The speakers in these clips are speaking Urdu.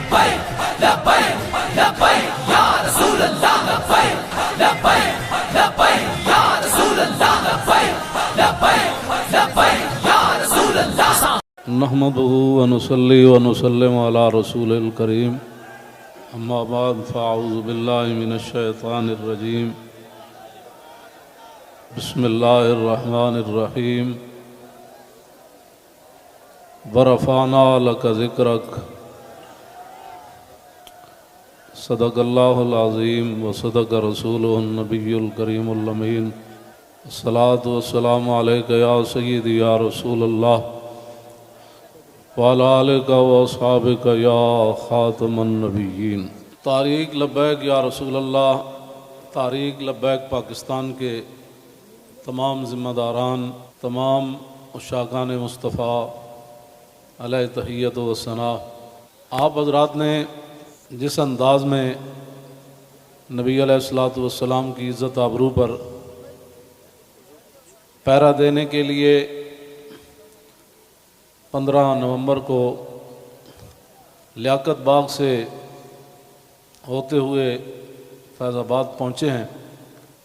لبیک لبیک لبیک یا رسول اللہ لبیک لبیک لبیک یا رسول اللہ لبیک لبیک لبیک یا رسول اللہ نحمده ونصلي ونسلم على رسول الكريم اما بعد فاعوذ بالله من الشيطان الرجيم بسم الله الرحمن الرحيم ورفعنا لك ذكرك صدق الله العظيم وصدق رسوله النبي الكريم الأمين الصلاة والسلام عليك يا سيدي يا رسول الله وعلى آلك وأصحابك يا خاتم النبيين۔ تحریک لبیک یا رسول اللہ، تحریک لبیک پاکستان کے تمام ذمہ داران، تمام عشاقان مصطفیٰ علیہ تحیت و ثنا، آپ حضرات نے جس انداز میں نبی علیہ الصلوۃ والسلام کی عزت آبرو پر پہرا دینے کے لیے 15 نومبر کو لیاقت باغ سے ہوتے ہوئے فیض آباد پہنچے ہیں،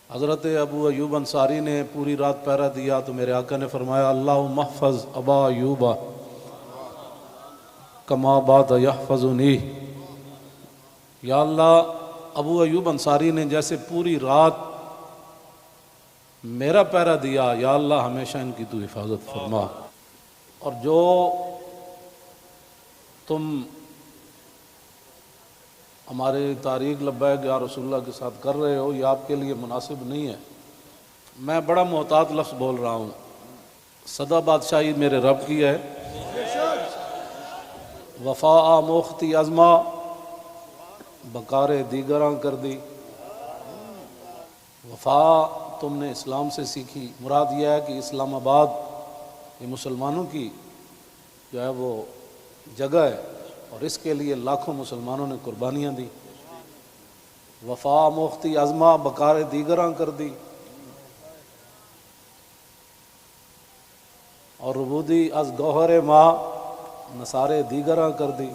حضرت ابو ایوب انصاری نے پوری رات پہرا دیا تو میرے آقا نے فرمایا اللہم احفظ ابا ایوب کما بات یحفظنی، یا اللہ ابو ایوب انصاری نے جیسے پوری رات میرا پہرا دیا، یا اللہ ہمیشہ ان کی تو حفاظت فرما، اور جو تم ہمارے تحریک لبیک یا رسول اللہ کے ساتھ کر رہے ہو یہ آپ کے لیے مناسب نہیں ہے۔ میں بڑا محتاط لفظ بول رہا ہوں، صدا بادشاہی میرے رب کی ہے، وفا موختی ازما بکار دیگراں کر دی۔ وفا تم نے اسلام سے سیکھی، مراد یہ ہے کہ اسلام آباد یہ مسلمانوں کی جو ہے وہ جگہ ہے اور اس کے لیے لاکھوں مسلمانوں نے قربانیاں دی۔ وفا موختی ازما بکار دیگراں کر دی، اور ربودی از گوہر ماں نثارے دیگراں کر دی۔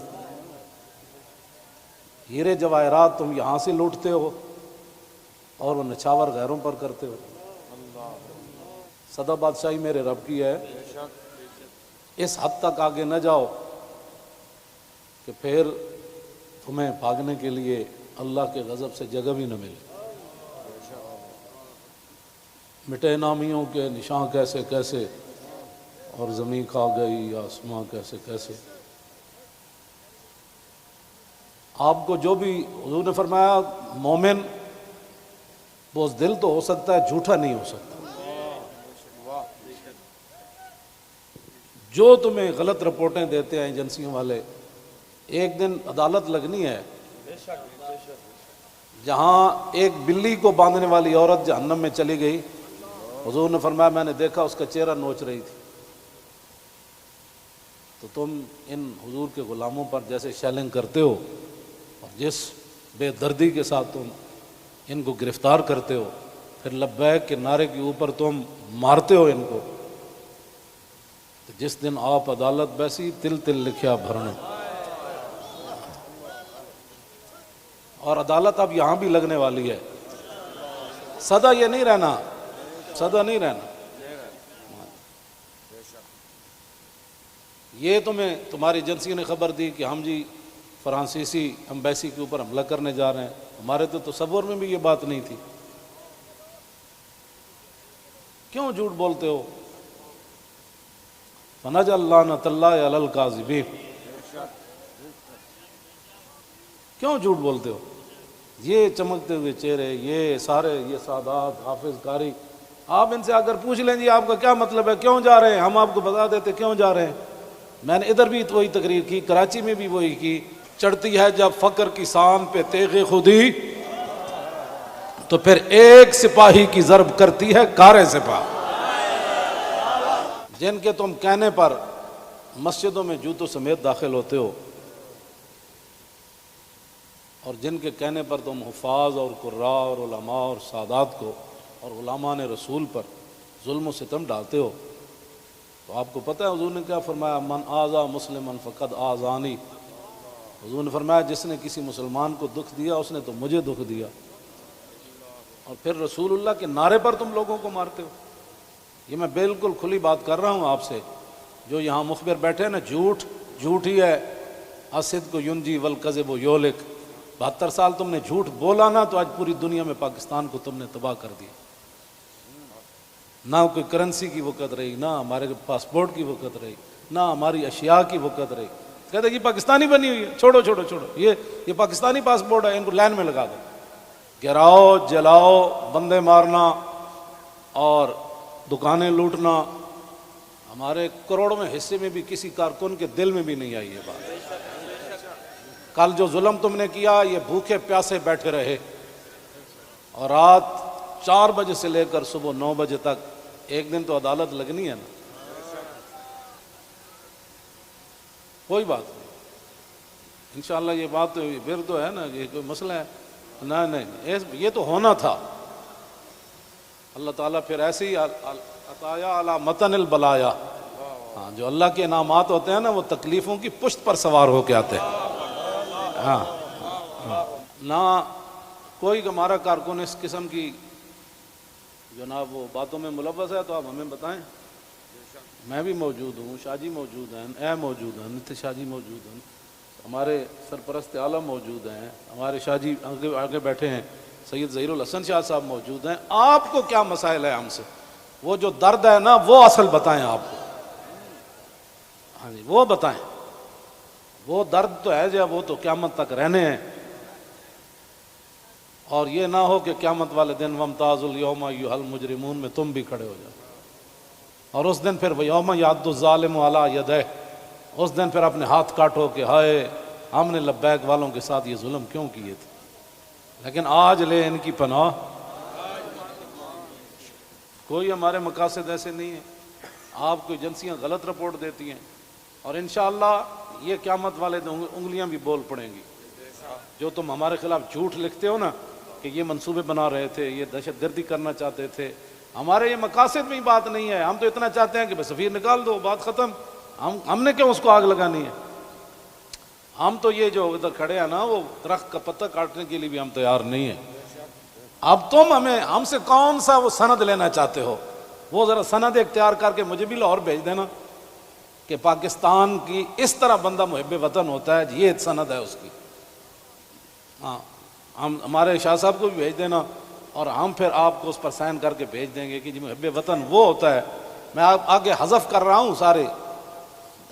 ہیرے جواہرات تم یہاں سے لوٹتے ہو اور وہ نچھاور غیروں پر کرتے ہو۔ صدا بادشاہی میرے رب کی ہے، اس حد تک آگے نہ جاؤ کہ پھر تمہیں بھاگنے کے لیے اللہ کے غضب سے جگہ بھی نہ ملے۔ مٹے نامیوں کے نشان کیسے کیسے، اور زمین کھا گئی آسماں کیسے کیسے۔ آپ کو جو بھی حضور نے فرمایا مومن بزدل تو ہو سکتا ہے، جھوٹا نہیں ہو سکتا۔ جو تمہیں غلط رپورٹیں دیتے ہیں ایجنسیوں والے، ایک دن عدالت لگنی ہے جہاں ایک بلی کو باندھنے والی عورت جہنم میں چلی گئی، حضور نے فرمایا میں نے دیکھا اس کا چہرہ نوچ رہی تھی۔ تو تم ان حضور کے غلاموں پر جیسے شیلنگ کرتے ہو اور جس بے دردی کے ساتھ تم ان کو گرفتار کرتے ہو، پھر لبیک کے نعرے کے اوپر تم مارتے ہو ان کو، تو جس دن آپ عدالت بیسی تل تل لکھیا بھرنے، اور عدالت اب یہاں بھی لگنے والی ہے۔ سدا یہ نہیں رہنا، سدا نہیں رہنا۔ یہ تمہیں تمہاری ایجنسیوں نے خبر دی کہ ہم جی فرانسیسی امبیسی کے اوپر حملہ کرنے جا رہے ہیں، ہمارے تو تصور میں بھی یہ بات نہیں تھی۔ کیوں جھوٹ بولتے ہو؟ فنجعل لعنۃ اللہ علی الکاذبین، کیوں جھوٹ بولتے ہو؟ یہ چمکتے ہوئے چہرے، یہ سارے یہ سادات حافظ قاری، آپ ان سے اگر پوچھ لیں جی آپ کا کیا مطلب ہے، کیوں جا رہے ہیں، ہم آپ کو بتا دیتے کیوں جا رہے ہیں۔ میں نے ادھر بھی وہی تقریر کی، کراچی میں بھی وہی کی۔ چڑھتی ہے جب فقر کی سام پہ تیغ خودی، تو پھر ایک سپاہی کی ضرب کرتی ہے کارے سپاہ۔ جن کے تم کہنے پر مسجدوں میں جوتوں سمیت داخل ہوتے ہو، اور جن کے کہنے پر تم حفاظ اور قراء اور علماء اور سادات کو اور علماء رسول پر ظلم و ستم ڈالتے ہو، تو آپ کو پتہ ہے حضور نے کیا فرمایا؟ من آذا مسلما فقد آذانی، حضور نے فرمایا جس نے کسی مسلمان کو دکھ دیا اس نے تو مجھے دکھ دیا، اور پھر رسول اللہ کے نعرے پر تم لوگوں کو مارتے ہو۔ یہ میں بالکل کھلی بات کر رہا ہوں آپ سے، جو یہاں مخبر بیٹھے ہیں نا، جھوٹ ہی ہے، الصدق ینجی والکذب یہلک۔ 72 سال تم نے جھوٹ بولا نا، تو آج پوری دنیا میں پاکستان کو تم نے تباہ کر دیا۔ نہ کوئی کرنسی کی وقت رہی، نہ ہمارے پاسپورٹ کی وقت رہی، نہ ہماری اشیاء کی وقت رہی۔ کہتے کہ پاکستانی بنی ہوئی ہے، چھوڑو چھوڑو چھوڑو، یہ پاکستانی پاسپورٹ ہے، ان کو لائن میں لگا دو۔ گراؤ، جلاؤ، بندے مارنا اور دکانیں لوٹنا، ہمارے کروڑوں میں حصے میں بھی کسی کارکن کے دل میں بھی نہیں آئی یہ بات۔ کل جو ظلم تم نے کیا، یہ بھوکے پیاسے بیٹھے رہے، اور رات 4 بجے سے لے کر صبح 9 بجے تک، ایک دن تو عدالت لگنی ہے نا۔ کوئی بات نہیں، انشاءاللہ یہ بات تو پھر تو ہے نا، یہ کوئی مسئلہ ہے؟ نہیں، یہ تو ہونا تھا۔ اللہ تعالیٰ پھر ایسے ہی عطایا علی متن البلایا، ہاں، جو اللہ کے انعامات ہوتے ہیں نا، وہ تکلیفوں کی پشت پر سوار ہو کے آتے ہیں۔ ہاں، نہ کوئی ہمارا کارکن اس قسم کی جناب وہ باتوں میں ملوث ہے تو آپ ہمیں بتائیں۔ میں بھی موجود ہوں، شاہ جی موجود ہیں، اے موجود ہیں، نتیش شاہ جی موجود ہیں، ہمارے سرپرست عالم موجود ہیں، ہمارے شاہ جی آگے بیٹھے ہیں، سید ظہیر الحسن شاہ صاحب موجود ہیں۔ آپ کو کیا مسائل ہے ہم سے؟ وہ جو درد ہے نا، وہ اصل بتائیں آپ کو، ہاں جی، وہ بتائیں۔ وہ درد تو ہے جو وہ تو قیامت تک رہنے ہیں، اور یہ نہ ہو کہ قیامت والے دن وامتاز الیوم ایھا المجرمون میں تم بھی کھڑے ہو جاؤ، اور اس دن پھر یوم یعض الظالم علی یدیہ، اس دن پھر اپنے ہاتھ کاٹو کہ ہائے ہم نے لبیک والوں کے ساتھ یہ ظلم کیوں کیے تھے۔ لیکن آج لے ان کی پناہ، کوئی ہمارے مقاصد ایسے نہیں ہیں۔ آپ کو ایجنسیاں غلط رپورٹ دیتی ہیں، اور انشاءاللہ یہ قیامت والے دن انگلیاں بھی بول پڑیں گی۔ جو تم ہمارے خلاف جھوٹ لکھتے ہو نا کہ یہ منصوبے بنا رہے تھے، یہ دہشت گردی کرنا چاہتے تھے، ہمارے یہ مقاصد میں ہی بات نہیں ہے۔ ہم تو اتنا چاہتے ہیں کہ بس سفیر نکال دو، بات ختم۔ ہم نے کیوں اس کو آگ لگانی ہے؟ ہم تو یہ جو ادھر کھڑے ہیں نا، وہ درخت کا پتہ کاٹنے کے لیے بھی ہم تیار نہیں ہیں۔ اب تم ہم سے کون سا وہ سند لینا چاہتے ہو؟ وہ ذرا سند اختیار کر کے مجھے بھی لاہور بھیج دینا کہ پاکستان کی اس طرح بندہ محب وطن ہوتا ہے، یہ سند ہے اس کی۔ ہاں، ہم ہمارے شاہ صاحب کو بھی بھیج دینا، اور ہم پھر آپ کو اس پر سائن کر کے بھیج دیں گے کہ جی محب وطن وہ ہوتا ہے۔ میں آگے حذف کر رہا ہوں سارے،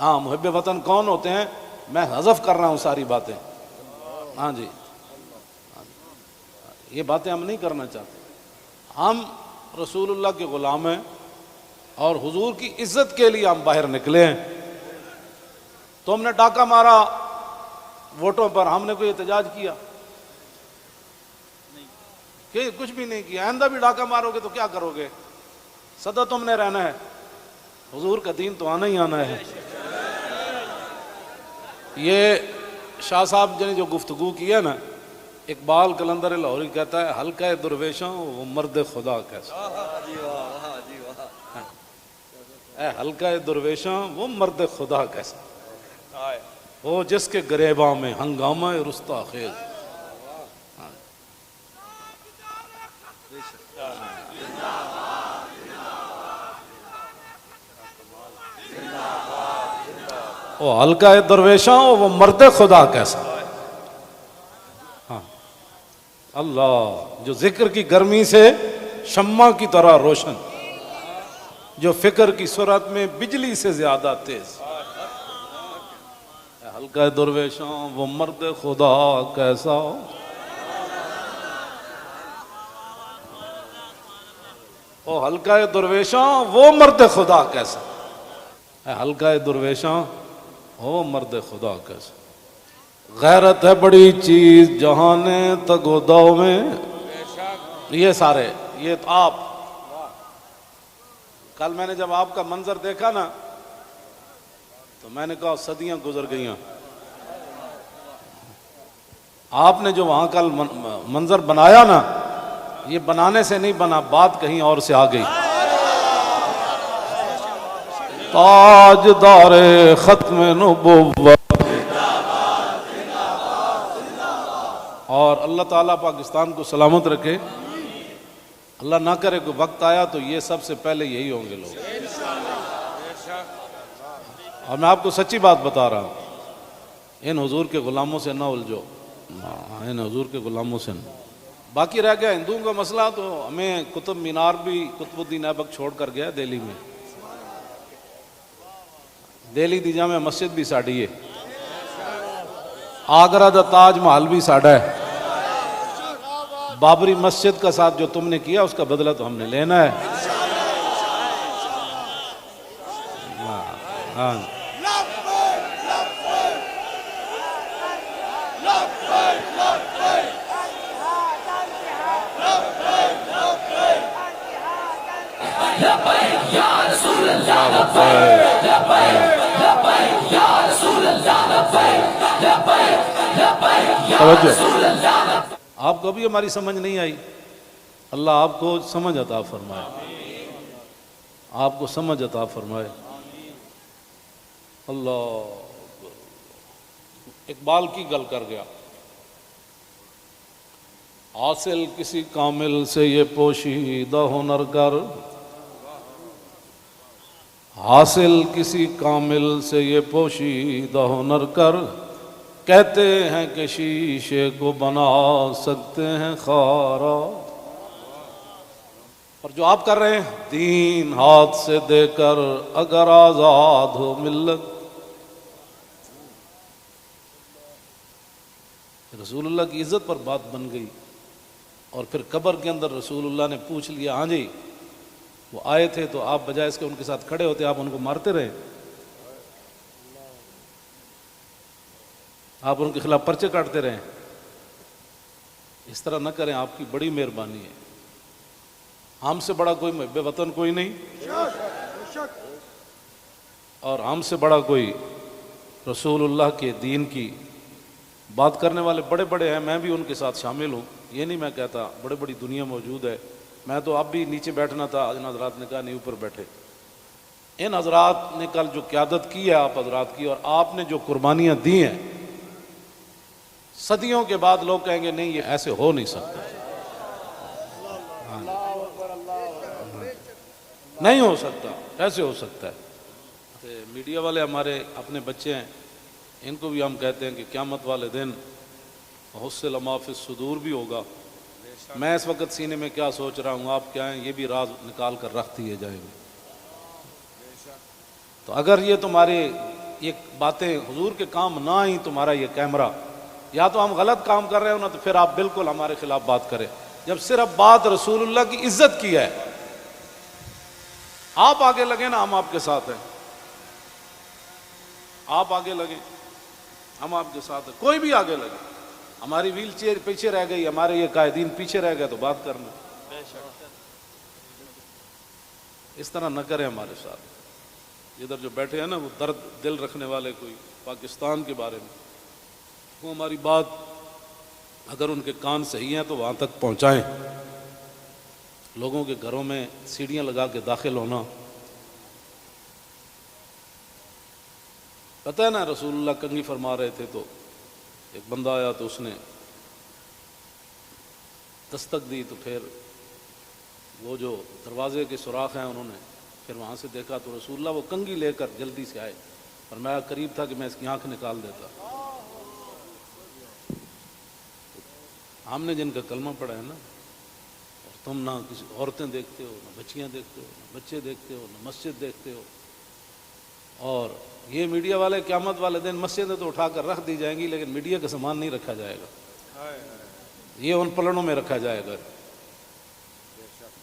ہاں، محب وطن کون ہوتے ہیں میں حذف کر رہا ہوں ساری باتیں۔ ہاں جی، یہ باتیں ہم نہیں کرنا چاہتے۔ ہم رسول اللہ کے غلام ہیں، اور حضور کی عزت کے لیے ہم باہر نکلے ہیں۔ تم نے ڈاکہ مارا ووٹوں پر، ہم نے کوئی احتجاج کیا؟ کہ کچھ بھی نہیں کیا۔ آئندہ بھی ڈاکہ مارو گے تو کیا کرو گے؟ سدا تم نے رہنا ہے، حضور کا دین تو آنا ہی آنا ہے۔ یہ شاہ صاحب نے جو گفتگو کی ہے نا، اقبال قلندر لاہوری کہتا ہے ہلکا درویشوں وہ مرد خدا کیسا، اے ہلکا درویشوں وہ مرد خدا کیسا، وہ جس کے گریباں میں ہنگامہ رستا خیز۔ وہ ہلکا درویشاں وہ مرد خدا کیسا۔ ہاں، اللہ جو ذکر کی گرمی سے شمع کی طرح روشن، جو فکر کی سرعت میں بجلی سے زیادہ تیز، ہلکا درویشاں وہ مرد خدا کیسا، وہ ہلکا درویشاں وہ مرد خدا کیسا، ہلکا درویشاں وہ مرد خدا کیسا۔ غیرت ہے بڑی چیز جہانے تگو دو میں، یہ سارے یہ آپ، کل میں نے جب آپ کا منظر دیکھا نا تو میں نے کہا صدیاں گزر گئیاں۔ آپ نے جو وہاں کل منظر بنایا نا، یہ بنانے سے نہیں بنا، بات کہیں اور سے آ گئی۔ تاجدار ختم نبوت اور اللہ تعالیٰ پاکستان کو سلامت رکھے. اللہ نہ کرے کوئی وقت آیا تو یہ سب سے پہلے یہی ہوں گے لوگ. اور میں آپ کو سچی بات بتا رہا ہوں، ان حضور کے غلاموں سے نہ الجھو، ان حضور کے غلاموں سے نہ. باقی رہ گیا ہندوؤں کا مسئلہ، تو ہمیں قطب مینار بھی قطب الدین ایبک چھوڑ کر گیا دہلی میں. دہلی دی جامع مسجد بھی ساڑی ہے، آگرہ دا تاج محل بھی ساڑا ہے. بابری مسجد کا ساتھ جو تم نے کیا اس کا بدلہ تو ہم نے لینا ہے. ہاں لبیک یا رسول اللہ لبیک لبیک لبیک یا رسول اللہ لبیک لبیک لبیک یا رسول اللہ لبیک. آپ کو بھی ہماری سمجھ نہیں آئی، اللہ آپ کو سمجھ عطا فرمائے، آپ کو سمجھ عطا فرمائے. اللہ اقبال کی گل کر گیا، حاصل کسی کامل سے یہ پوشیدہ ہنر کر، حاصل کسی کامل سے یہ پوشیدہ ہنر کر، کہتے ہیں کہ شیشے کو بنا سکتے ہیں خارا. اور جو آپ کر رہے ہیں، دین ہاتھ سے دے کر اگر آزاد ہو ملت. رسول اللہ کی عزت پر بات بن گئی، اور پھر قبر کے اندر رسول اللہ نے پوچھ لیا، ہاں جی وہ آئے تھے تو آپ بجائے اس کے ان کے ساتھ کھڑے ہوتے آپ ان کو مارتے رہے، آپ ان کے خلاف پرچے کاٹتے رہے. اس طرح نہ کریں، آپ کی بڑی مہربانی ہے. ہم سے بڑا کوئی محب وطن کوئی نہیں، اور ہم سے بڑا کوئی رسول اللہ کے دین کی بات کرنے والے بڑے بڑے ہیں. میں بھی ان کے ساتھ شامل ہوں، یہ نہیں میں کہتا، بڑی بڑی دنیا موجود ہے. میں تو اب بھی نیچے بیٹھنا تھا، ان حضرات نے کہا نہیں اوپر بیٹھے. ان حضرات نے کل جو قیادت کی ہے آپ حضرات کی، اور آپ نے جو قربانیاں دی ہیں، صدیوں کے بعد لوگ کہیں گے نہیں یہ ایسے ہو نہیں سکتا، نہیں ہو سکتا، ایسے ہو سکتا ہے. میڈیا والے ہمارے اپنے بچے ہیں، ان کو بھی ہم کہتے ہیں کہ قیامت والے دن حصل ما فی الصدور بھی ہوگا. میں اس وقت سینے میں کیا سوچ رہا ہوں، آپ کیا ہیں، یہ بھی راز نکال کر رکھ دیے جائیں گے. تو اگر یہ تمہارے یہ باتیں حضور کے کام نہ آئیں، تمہارا یہ کیمرہ، یا تو ہم غلط کام کر رہے ہو نا، تو پھر آپ بالکل ہمارے خلاف بات کریں. جب صرف بات رسول اللہ کی عزت کی ہے، آپ آگے لگیں نا، ہم آپ کے ساتھ ہیں. آپ آگے لگیں، ہم آپ کے ساتھ ہیں. کوئی بھی آگے لگے، ہماری ویل چیئر پیچھے رہ گئی، ہمارے یہ قائدین پیچھے رہ گئے، تو بات کرنا. اس طرح نہ کریں ہمارے ساتھ. ادھر جو بیٹھے ہیں نا، وہ درد دل رکھنے والے کوئی پاکستان کے بارے میں، وہ ہماری بات اگر ان کے کان صحیح ہیں تو وہاں تک پہنچائیں. لوگوں کے گھروں میں سیڑھیاں لگا کے داخل ہونا، پتہ ہے نا رسول اللہ کنگھی فرما رہے تھے، تو ایک بندہ آیا تو اس نے دستک دی، تو پھر وہ جو دروازے کے سوراخ ہیں انہوں نے پھر وہاں سے دیکھا، تو رسول اللہ وہ کنگھی لے کر جلدی سے آئے، اور میں قریب تھا کہ میں اس کی آنکھ نکال دیتا. ہم نے جن کا کلمہ پڑھا ہے نا، اور تم نہ کسی عورتیں دیکھتے ہو، نہ بچیاں دیکھتے ہو، نہ بچے دیکھتے ہو، نہ مسجد دیکھتے ہو. اور یہ میڈیا والے قیامت والے دن مسجدیں تو اٹھا کر رکھ دی جائیں گی، لیکن میڈیا کا سامان نہیں رکھا جائے گا، یہ ان پلڑوں میں رکھا جائے گا.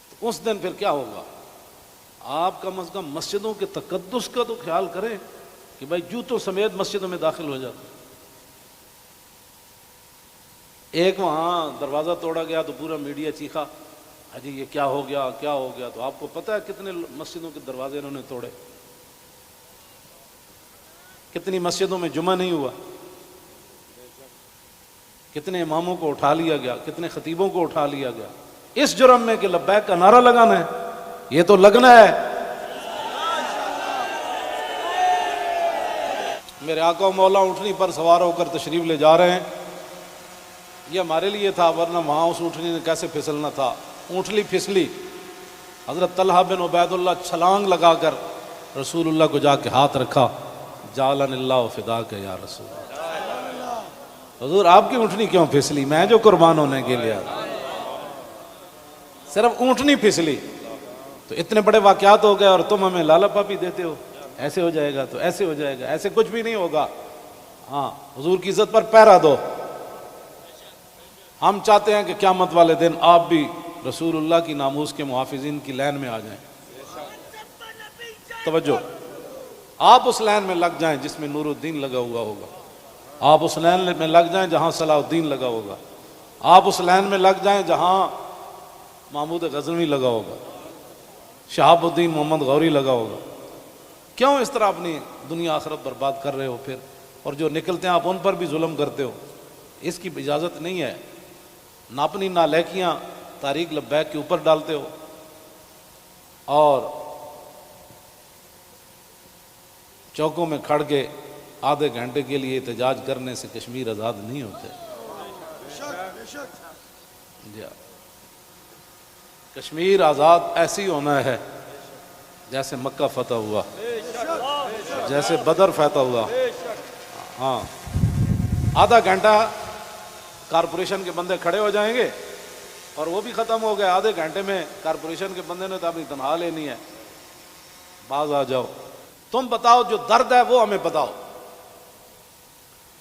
تو اس دن پھر کیا ہوگا؟ آپ کم از کم مسجدوں کے تقدس کا تو خیال کریں کہ بھائی جوتوں سمیت مسجدوں میں داخل ہو جاتے. ایک وہاں دروازہ توڑا گیا تو پورا میڈیا چیخا، حجی یہ کیا ہو گیا، کیا ہو گیا. تو آپ کو پتہ ہے کتنے مسجدوں کے دروازے انہوں نے توڑے، کتنی مسجدوں میں جمعہ نہیں ہوا، کتنے اماموں کو اٹھا لیا گیا، کتنے خطیبوں کو اٹھا لیا گیا، اس جرم میں کہ لبیک کا نعرہ لگانا ہے. یہ تو لگنا ہے. میرے آقا و مولا اونٹنی پر سوار ہو کر تشریف لے جا رہے ہیں. یہ ہمارے لیے تھا، ورنہ وہاں اس اونٹنی نے کیسے پھسلنا تھا۔ اونٹلی پھسلی، حضرت طلحہ بن عبید اللہ چھلانگ لگا کر رسول اللہ کو جا کے ہاتھ رکھا، جعلن اللہ فداک یا رسول اللہ، حضور آپ کی اونٹنی کیوں پھسلی؟ میں جو قربان ہونے کے لیے آیا، صرف اونٹنی پھسلی تو اتنے بڑے واقعات ہو گئے، اور تم ہمیں لالا پاپی دیتے ہو، ایسے ہو جائے گا تو ایسے ہو جائے گا، ایسے کچھ بھی نہیں ہوگا۔ ہاں، حضور کی عزت پر پہرا دو۔ ہم چاہتے ہیں کہ قیامت والے دن آپ بھی رسول اللہ کی ناموس کے محافظین کی لائن میں آ جائیں۔ توجہ، آپ اس لائن میں لگ جائیں جس میں نور الدین لگا ہوا ہوگا، آپ اس لائن میں لگ جائیں جہاں صلاح الدین لگا ہوگا، آپ اس لائن میں لگ جائیں جہاں محمود غزنوی لگا ہوگا، شہاب الدین محمد غوری لگا ہوگا۔ کیوں اس طرح اپنی دنیا آخرت برباد کر رہے ہو پھر؟ اور جو نکلتے ہیں آپ ان پر بھی ظلم کرتے ہو، اس کی اجازت نہیں ہے۔ نہ اپنی نالائکیاں طریق لبیک کے اوپر ڈالتے ہو، اور چوکوں میں کھڑ کے آدھے گھنٹے کے لیے احتجاج کرنے سے کشمیر آزاد نہیں ہوتے۔ جی، کشمیر آزاد ایسی ہونا ہے جیسے مکہ فتح ہوا، جیسے بدر فتح ہوا۔ ہاں، آدھا گھنٹہ کارپوریشن کے بندے کھڑے ہو جائیں گے اور وہ بھی ختم ہو گئے، آدھے گھنٹے میں کارپوریشن کے بندے نے تو اپنی تنخواہ لینی ہے، باز آ جاؤ، تم بتاؤ جو درد ہے وہ ہمیں بتاؤ۔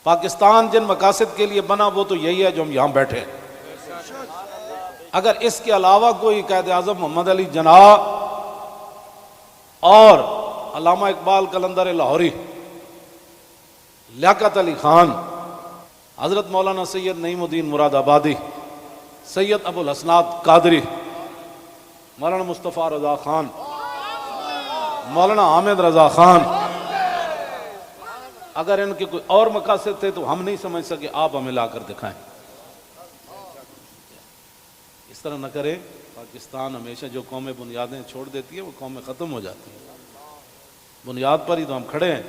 پاکستان جن مقاصد کے لیے بنا وہ تو یہی ہے جو ہم یہاں بیٹھے ہیں۔ اگر اس کے علاوہ کوئی قائد اعظم محمد علی جناح اور علامہ اقبال قلندر لاہوری، لیاقت علی خان، حضرت مولانا سید نعیم الدین مراد آبادی، سید ابو الحسنات قادری، مولانا مصطفیٰ رضا خان، مولانا حامد رضا خان، اگر ان کے کوئی اور مقاصد تھے تو ہم نہیں سمجھ سکے، آپ ہمیں لا کر دکھائیں۔ اس طرح نہ کریں، پاکستان ہمیشہ جو قومیں بنیادیں چھوڑ دیتی ہیں وہ قومیں ختم ہو جاتی ہیں۔ بنیاد پر ہی تو ہم کھڑے ہیں۔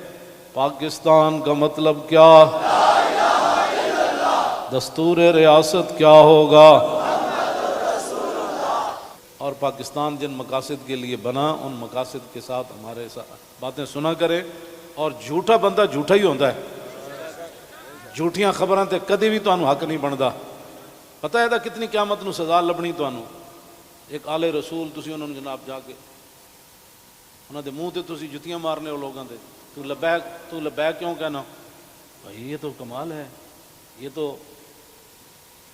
پاکستان کا مطلب کیا؟ دستور ریاست کیا ہوگا؟ اور پاکستان جن مقاصد کے لیے بنا ان مقاصد کے ساتھ ہمارے ساتھ باتیں سنا کرے، اور جھوٹا بندہ جھوٹا ہی ہوتا ہے، جھوٹیاں خبراں تے کدی بھی تانوں حق نہیں بندا۔ پتہ ہے کتنی قیامت نو سزا لبنی تانوں۔ ایک آل رسول تسی انہوں نے جناب جا کے انہاں دے منہ تے تسی جتیاں مارنے ہو لوگاں دے، تو لبیک کیوں کہنا؟ بھائی یہ تو کمال ہے، یہ تو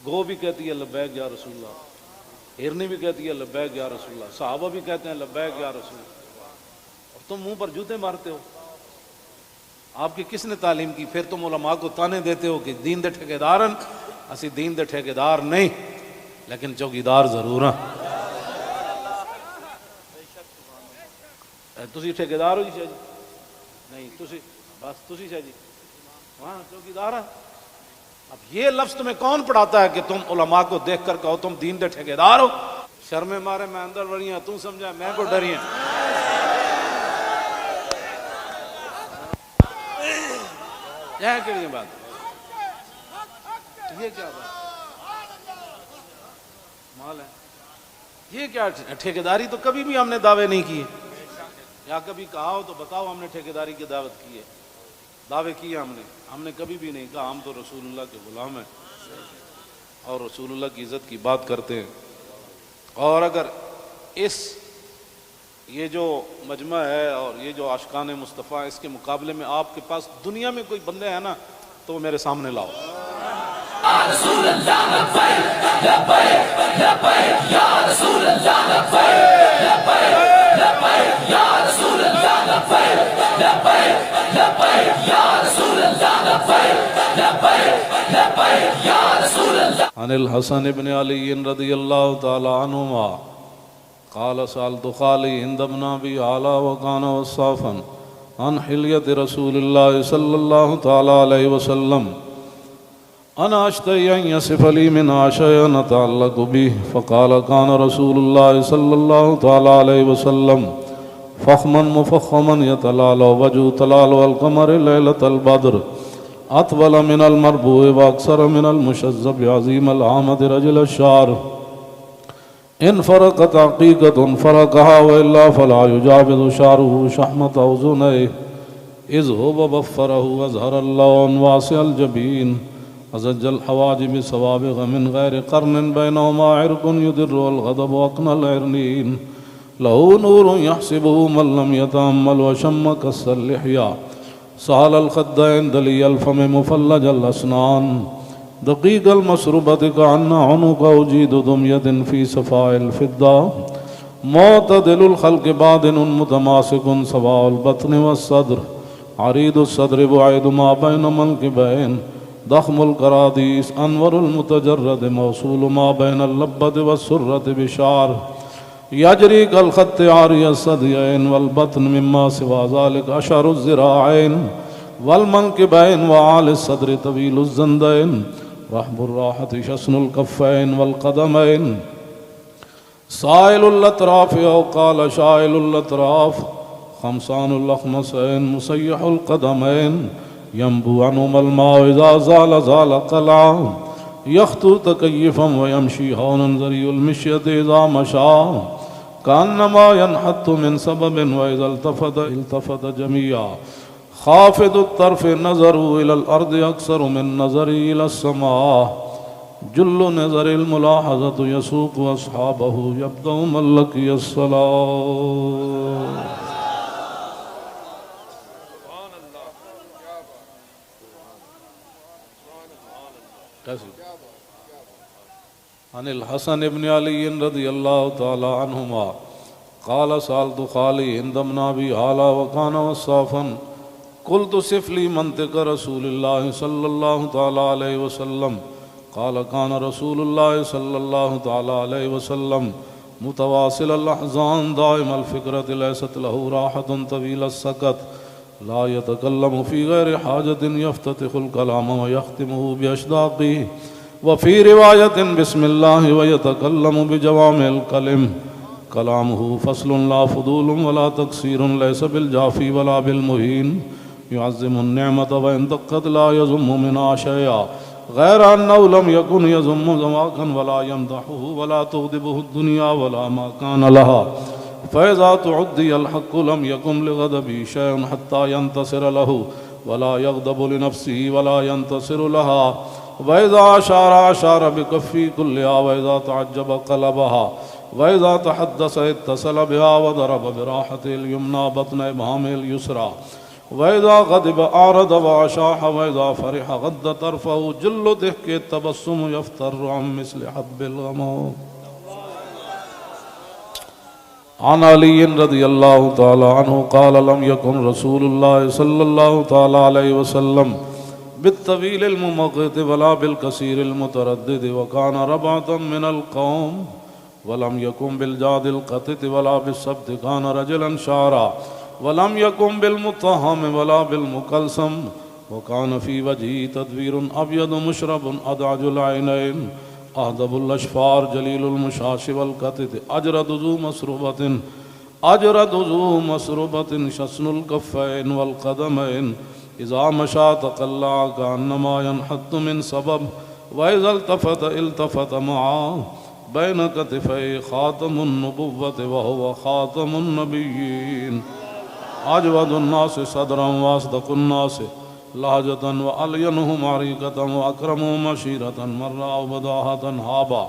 گو بھی کہتی ہے لبیک یا رسول اللہ، ہرنی بھی کہتی ہے لبیک یا رسول اللہ، صحابہ بھی کہتے ہیں لبیک یا رسول اللہ، اور تم منہ پر جوتے مارتے ہو۔ آپ کی کس نے تعلیم کی؟ پھر تم علماء کو تانے دیتے ہو کہ دین دے ٹھیکیدارن، اسی دین دے ٹھیکیدار نہیں لیکن چوکیدار ضرور ہیں۔ تسی ٹھیکیدار ہو جی شاہ جی؟ نہیں، تسی بس تسی شاہ جی وہاں چوکیدار ہیں۔ اب یہ لفظ تمہیں کون پڑھاتا ہے کہ تم علماء کو دیکھ کر کہو تم دین دے ٹھیکیدار ہو؟ شرم مارے میں اندر وڑی ہیں، تم سمجھا میں کو ڈری ہیں۔ یہ کیڑی بات؟ یہ کیا بات مال ہے؟ یہ کیا ٹھیکیداری؟ تو کبھی بھی ہم نے دعوے نہیں کیے، یا کبھی کہا ہو تو بتاؤ ہم نے ٹھیکیداری کی دعوت کی ہے، دعوے کیے ہم نے کبھی بھی نہیں کہا ہم تو رسول اللہ کے غلام ہیں اور رسول اللہ کی عزت کی بات کرتے ہیں۔ اور اگر یہ جو مجمع ہے اور یہ جو عاشقان مصطفیٰ، اس کے مقابلے میں آپ کے پاس دنیا میں کوئی بندے ہیں نا تو وہ میرے سامنے لاؤ۔ رسول اللہ لبیک لبیک لبیک یا رسول اللہ لبیک لبیک لبیک یا رسول اللہ لبیک لبیک لبیک یا رسول اللہ لبیک لبیک لبیک یا رسول اللہ۔ عن الحسن بن علی رضی اللہ تعالی عنہما قال سألت خالي هند بن أبي علا وكان وصافا عن حلية رسول الله صلى الله تعالى عليه وسلم أنا أشتهي أن يصف لي منها شيئا أتعلق به فقال كان رسول الله صلى الله تعالى عليه وسلم فخما مفخما يتلالى وجه تلالى القمر ليلة البدر أطول من المربوع وأقصر من المشذب عظيم العامة رجل الشعر إن فرقت عقيقة فرقها وإلا فلا يجاوز شعره شحمة أذنيه إذ هو بفره وأزهر اللون واسع الجبين أزج الحواجب سوابغ من غير قرن بينهما عرق يدر الغضب وأقنى العرنين له نور يحسبه من لم يتأمل وشم كس اللحية سهل الخدين دلي الفم مفلج الأسنان دقيق المسربة كأن عنق أجيد دمية في صفاء الفضة معتدل الخلق بادن متماسك سواء البطن والصدر عريض الصدر بعيد ما بين منكبين ضخم الكراديس أنور المتجرد موصول ما بين اللبة والسرة بشعر يجري كالخط عاري الثديين والبطن مما سوى ذلك أشعر الذراعين والمنكبين وعالي الصدر طويل الزندين رحب الراحة شسن الكفين والقدمين سائل الأطراف أو قال شائل الأطراف خمسان الأخمسين مسيح القدمين ينبو عنهما الماء إذا زال زال قلعا يخطو تكيفا ويمشي هونا ذري المشية إذا مشى كأنما ينحط من سبب وإذا التفت جميعا خافض الطرف نظره إلى الأرض أكثر من نظري إلى السماء جل نظر الملاحظة يسوق أصحابه يبدأ من لقي الصلاة. عن الحسن بن علي رضي الله تعالى عنهما قال سألت خالي عند ابن أبي هالة وكان وصافا قلت صف لي منطق رسول الله صلى الله تعالى عليه وسلم قال كان رسول الله صلى الله تعالى عليه وسلم متواصل الأحزان دائم الفكرة ليست له راحة طويل السكت لا يتكلم في غير حاجة يفتتح الكلام ويختمه بأشداقه وفي رواية بسم الله ويتكلم بجوامع الكلم كلامه فصل لا فضول ولا تقصير ليس بالجافي ولا بالمهين يعظم النعمة وإن دقت لا يذم منها شيئا غير أنه لم يكن يذم زواكا ولا يمدحه ولا تغضبه الدنيا ولا ما كان لها فإذا تعدي الحق لم يكن لغضبه شيء حتى ينتصر له ولا يغضب لنفسه ولا ينتصر لها وإذا أشار بكفي كلها وإذا تعجب قلبها وإذا تحدث اتصل بها وضرب براحته اليمنى بطن إبهامه اليسرى وإذا غضب أعرض وأشاح وإذا فرح غض طرفه جل ضحك التبسم يفتر عن مثل حب الغمام. عن علي رضي الله تعالى عنه قال لم يكن رسول الله صلى الله تعالى عليه وسلم بالطويل الممقت ولا بالكثير المتردد وكان ربعة من القوم ولم يكن بالجاد القطت ولا بالسبت كان رجلا شعرا ولم يكن بالمطهم ولا بالمكلسم وكان في وجهه تدوير أبيض مشرب أدعج العينين أهدب الأشفار جليل المشاش والقطت أجرد ذو مسربة شسن الكفين والقدمين إذا مشى تقلع كأنما ينحط من سبب وإذا التفت معه بين كتفي خاتم النبوة وهو خاتم النبيين أجود الناس صدرا وأصدق الناس لهجة وألينهم عريقة وأكرمهم عشيرة من رأى بداهة هابا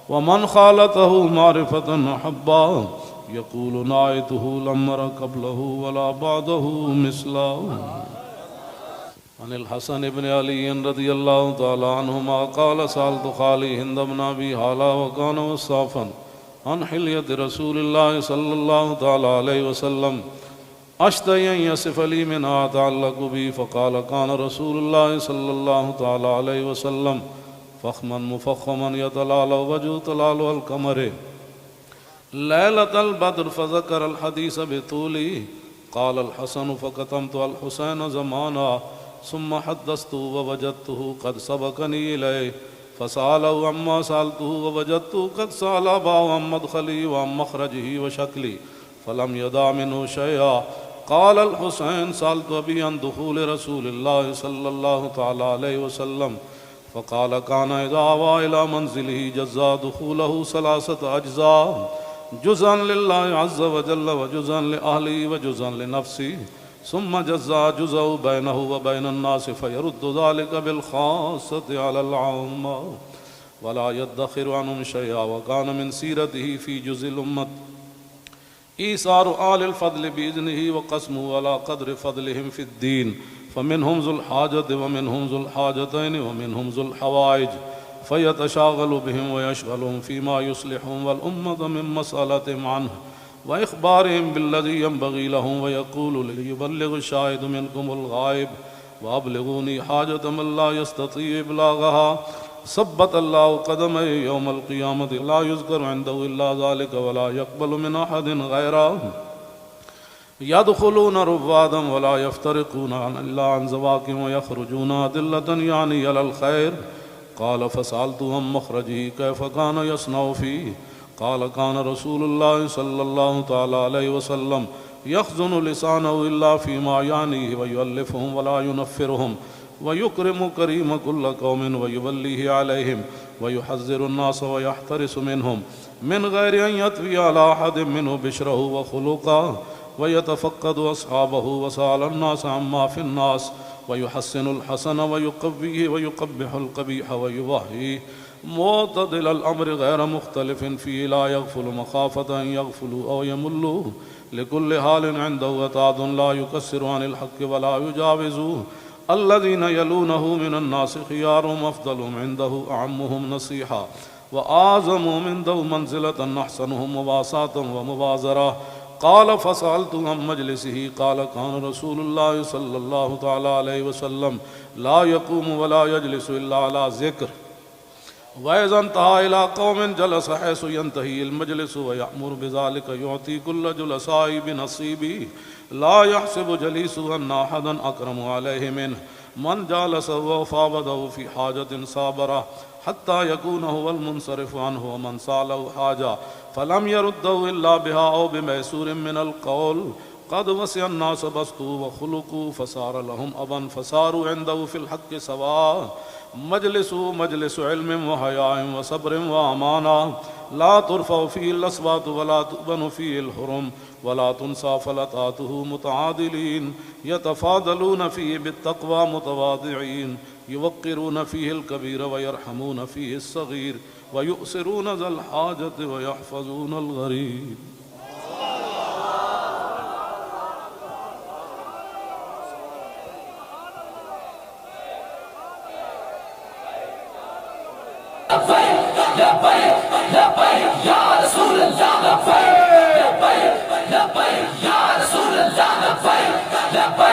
ومن خالته معرفة أحبا يقول نعيته لم أر قبله ولا بعده مثله. عن الحسن بن علي رضي الله تعالى عنهما قال سألت خالي هند بن أبي هالة وكان وصافا عن حلية رسول الله صلى الله تعالى عليه وسلم أشتهي أن يصف لي منها تعلق بي فقال كان رسول الله صلى الله تعالى عليه وسلم فخما مفخما يتلال وجه تلال القمر ليلة البدر فذكر الحديث بطوله قال الحسن فكتمت الحسين زمانا ثم حدثته ووجدته قد سبقني إليه فسأله عما سألته ووجدته قد سأل أباه عن مدخلي وعن مخرجه وشكلي فلم يدع منه شيئا قال الحسين سألت أبي عن دخول رسول الله صلى الله تعالى عليه وسلم فقال كان إذا آوى إلى منزله جزا دخوله 3 أجزاء جزءا لله عز وجل وجزءا لأهله وجزءا لنفسه ثم جزا جزء بينه وبين الناس فيرد ذلك بالخاصة على العامة ولا يدخر عنهم شيئا وكان من سيرته في جزء الأمة إيثار آل الفضل بإذنه وقسمه على قدر فضلهم في الدين فمنهم ذو الحاجة ومنهم ذو الحاجتين ومنهم ذو الحوائج فيتشاغل بهم ويشغلهم فيما يصلحهم والأمة من مسألتهم عنه وإخبارهم بالذي ينبغي لهم ويقول ليبلغ الشاهد منكم الغائب وأبلغوني حاجة من لا يستطيع إبلاغها ثبت الله قدمه يوم القيامة لا يذكر عنده إلا ذلك ولا يقبل من أحد غيره يدخلون رفادا ولا يفترقون إلا عن زواكم ويخرجون أدلة يعني على الخير قال فسألته عن مخرجه كيف كان يصنع فيه قال كان رسول الله صلى الله تعالى عليه وسلم يخزن لسانه إلا فيما يعنيه ويؤلفهم ولا ينفرهم ويكرم كريم كل قوم ويوليه عليهم ويحذر الناس ويحترس منهم من غير أن يطوي على أحد منه بشره وخلقه ويتفقد أصحابه وسأل الناس عما في الناس ويحسن الحسن ويقويه ويقبح القبيح ويوهيه معتدل الأمر غير مختلف فيه لا يغفل مخافة أن يغفلوا أو يملوا لكل حال عنده وتعد لا يكسر عن الحق ولا يجاوزوه الذين يلونه من الناس خيارهم أفضلهم عنده أعمهم نصيحة وأعظمهم عنده منزلة أحسنهم مواساة ومبازرة قال فسألت عن مجلسه قال كان رسول الله صلى الله تعالى عليه وسلم لا يقوم ولا يجلس إلا على ذكر وإذا انتهى إلى قوم جلس حيث ينتهي المجلس ويأمر بذلك يعطي كل جلساء بنصيبه لا يحسب جليسه أن أحدا أكرم عليه منه من جالسه وفاوضه في حاجة صابره حتى يكون هو المنصرف عنه ومن سأله حاجة فلم يرده إلا بها أو بميسور من القول قد وسع الناس بسطوا وخلقوا فصار لهم أبا فصاروا عنده في الحق سواء مجلس علم وحياء وصبر وأمانة لا ترفع فيه الأصوات ولا تؤبن فيه الحرم ولا تنسى فلتاته متعادلين يتفاضلون فيه بالتقوى متواضعين يوقرون فيه الكبير ويرحمون فيه الصغير ويؤسرون ذا الحاجة ويحفظون الغريب لبيك لبيك لبيك يا رسول الله لبيك لبيك لبيك يا رسول الله لبيك لبيك